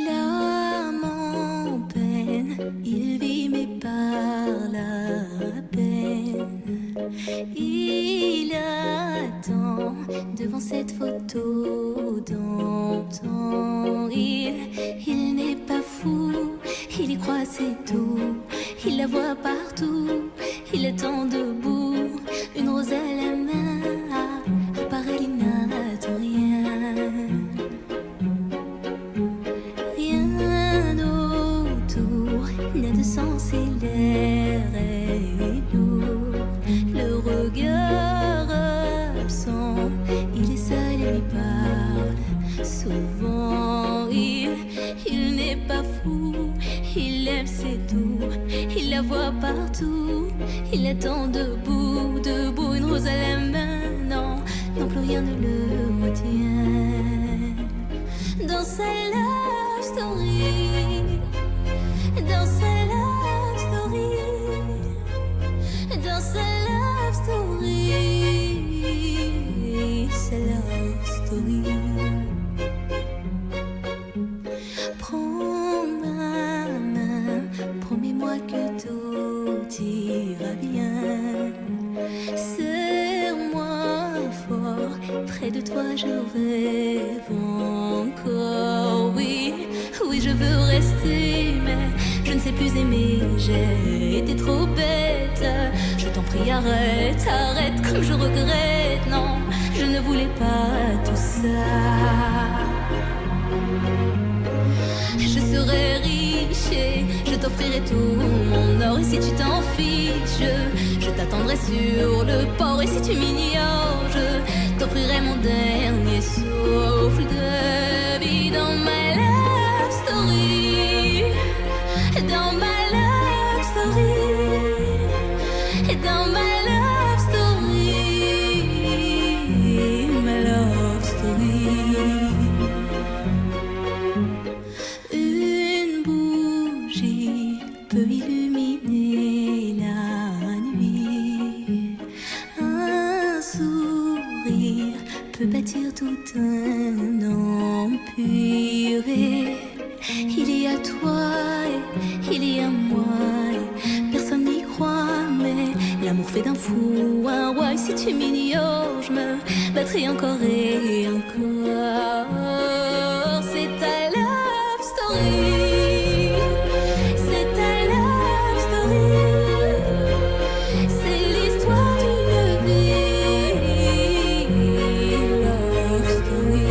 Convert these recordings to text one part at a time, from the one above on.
L'âme en peine, il vit mais par la peine. Il attend devant cette photo d'antan. Il n'est pas fou, il y croit c'est tout. Il la voit partout, il attend debout. Une rose à la main, par elle il n'attend rien. Rien autour n'a de sens et l'air est lourd. Le regard absent, il est seul et lui parle souvent. Il n'est pas fou, il aime c'est tout. Il la voit partout, il attend debout, debout. Une rose à la main, non, non plus rien ne le retient. Dans sa love story, dans sa love story, dans sa love story, sa love story. Prends ma main, promets-moi que tout ira bien. Serre-moi fort, près de toi je rêve encore. Oui, oui je veux rester, mais je ne sais plus aimer. J'ai été trop bête. Je t'en prie arrête, arrête comme je regrette. Non, je ne voulais pas tout ça. Je serai riche et je t'offrirai tout mon or. Et si tu t'en fiches, je t'attendrai sur le port. Et si tu m'ignores, je t'offrirai mon dernier souffle de vie. Dans ma love story, dans ma love story, dans ma love story, ma love story. Une bougie peut illuminer la nuit. Un sourire peut bâtir tout un empire. Et il y a toi et il y a moi. Et personne n'y croit, mais l'amour fait d'un fou un roi. Et si tu m'ignores, je me battrai encore et encore. C'est ta love story, c'est ta love story, c'est l'histoire d'une vie, love story.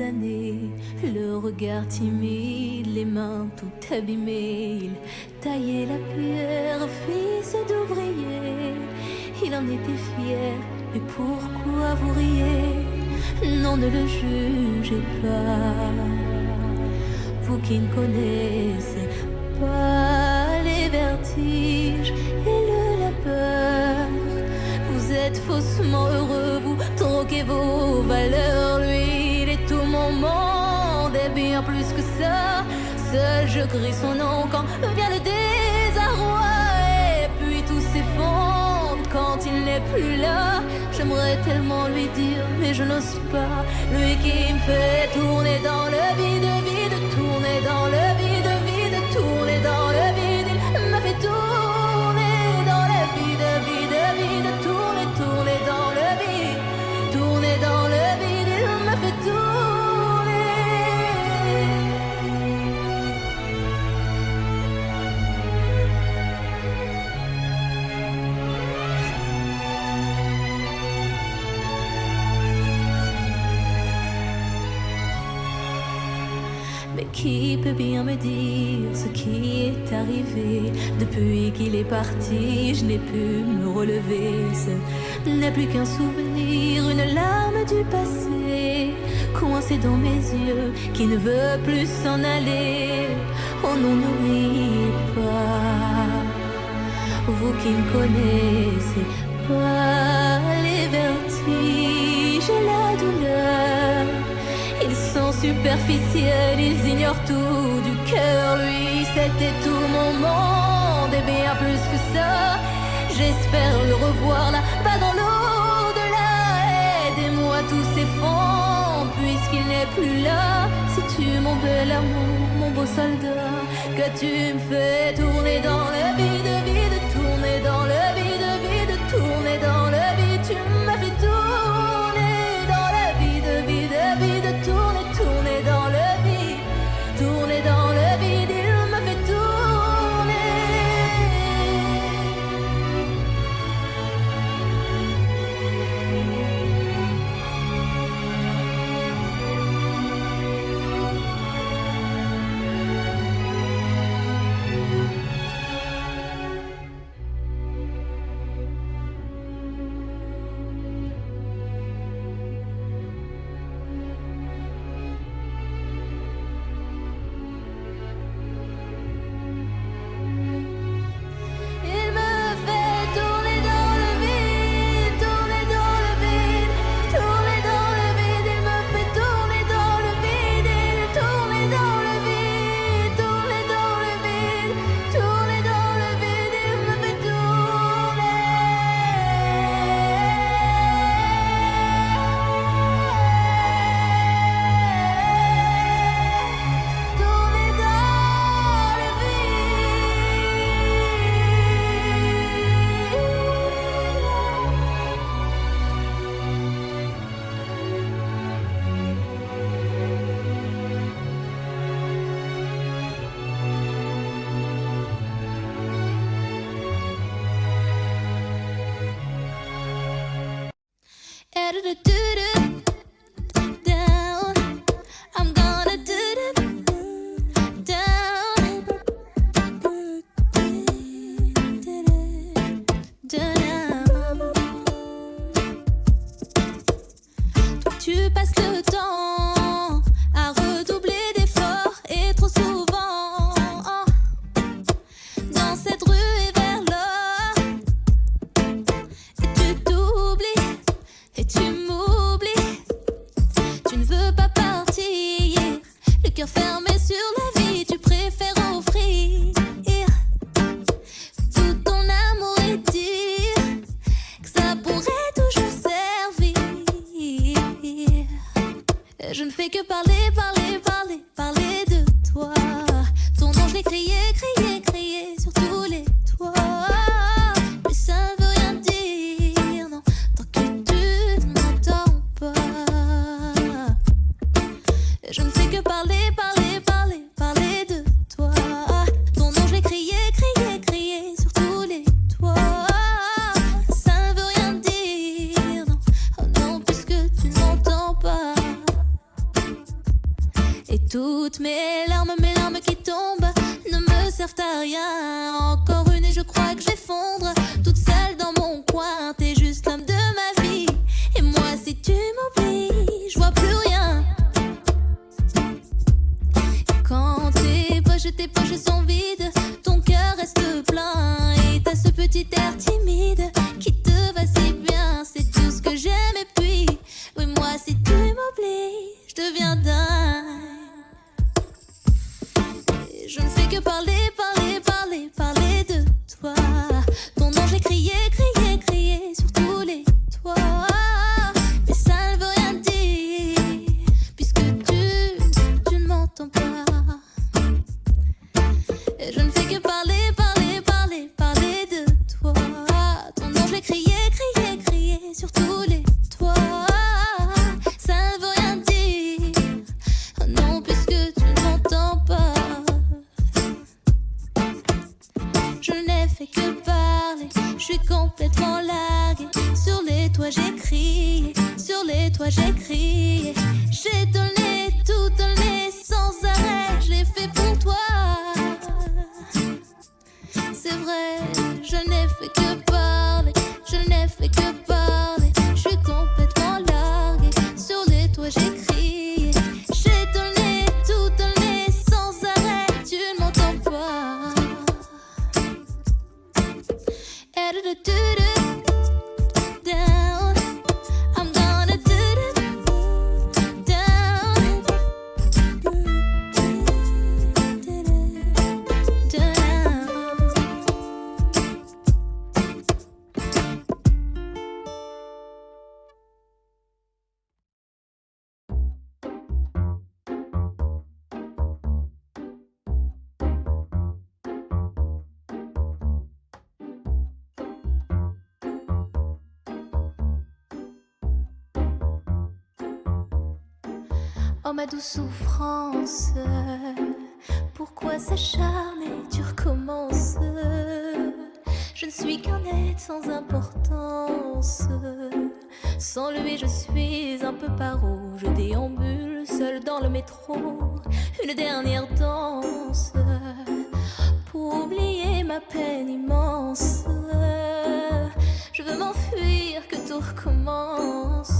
années, le regard timide, les mains tout abîmées. Il taillait la pierre, fils d'ouvrier. Il en était fier, mais pourquoi vous riez? Non, ne le jugez pas, vous qui ne connaissez pas les vertiges et le labeur. Vous êtes faussement heureux, vous troquez vos valeurs. Lui, il est tout mon monde et bien plus que ça. Seul je crie son nom quand vient le désarroi. Et puis tout s'effondre quand il n'est plus là. J'aimerais tellement lui dire, mais je n'ose pas. Lui qui me fait tourner dans le vide, vide, tourner dans le vide, vide, tourner dans le vide. Il me fait tourner dans le vide, vide, vide, tourner, tourner dans le vide, tourner dans le vide. Il me fait tourner. Mais qui peut bien me dire ce qui est arrivé? Depuis qu'il est parti, je n'ai pu me relever. Ce n'est plus qu'un souvenir, une larme du passé, coincée dans mes yeux, qui ne veut plus s'en aller. Oh non, ne riez pas, vous qui ne connaissez pas les vertiges et la douleur. Ils sont superficiels, ils ignorent tout du cœur. Lui, c'était tout mon monde et bien plus que ça. J'espère le revoir là-bas dans l'au-delà. Aidez-moi, tout s'effondre puisqu'il n'est plus là. Si tu mon bel amour, mon beau soldat, que tu me fais tourner dans le vide, vide, tourner dans le vide, vide, tourner dans le vide. Tu m'as fait tourner dans le vide, vide, vide, tourner, tourner dans le vide, tourner dans le vide. Il me fait tourner. Down, I'm gonna down. Tu passes le temps à redoubler d'efforts et trop souvent dans cette rue et vers l'or. Et tu t'oublies et tu m'oublies. Tu ne veux pas partir, le cœur fermé sur la vie. Tu préfères offrir tout ton amour et dire que ça pourrait toujours servir. Je ne fais que parler, parler, parler, parler de toi. Ton nom je l'ai crié, crié, crié sur tous les toits. Mais ça ne veut rien dire, non, tant que tu ne m'entends pas. Je ne fais que parler, parler, parler, parler qui tombent ne me servent à rien. Encore une et je crois que je vais fondre toute seule dans mon coin. T'es juste l'homme de ma vie et moi si tu m'oublies, je vois plus rien. Quand tes poches sont vides, ton cœur reste plein et t'as ce petit air timide qui te va si bien. C'est tout ce que j'aime et puis, oui moi si tu m'oublies, je deviens dingue. Et je ne fais que parler, parler, parler, parler de toi. Ton nom j'ai crié, crié, crié sur tous les toits. Mais ça ne veut rien dire, puisque tu ne m'entends pas. Et je ne fais que parler, parler, parler, parler de toi. Ton nom j'ai crié, crié, crié sur tous les toits. Ça ne veut rien dire, oh non, puisque tu ne m'entends pas. Je n'ai fait que parler, je suis complètement larguée. Sur les toits j'ai crié, sur les toits j'ai crié. J'ai donné, tout donné sans arrêt, je l'ai fait pour toi. C'est vrai, je n'ai fait que parler, je n'ai fait que parler. Je suis complètement larguée, sur les toits j'ai crié. J'ai donné, tout donné sans arrêt, tu ne m'entends pas. Down, I'm gonna do it down. Oh ma douce souffrance, pourquoi s'acharner, tu recommences. Je ne suis qu'un être sans importance. Sans lui je suis un peu paro. Je déambule seul dans le métro. Une dernière danse pour oublier ma peine immense. Je veux m'enfuir, que tout recommence.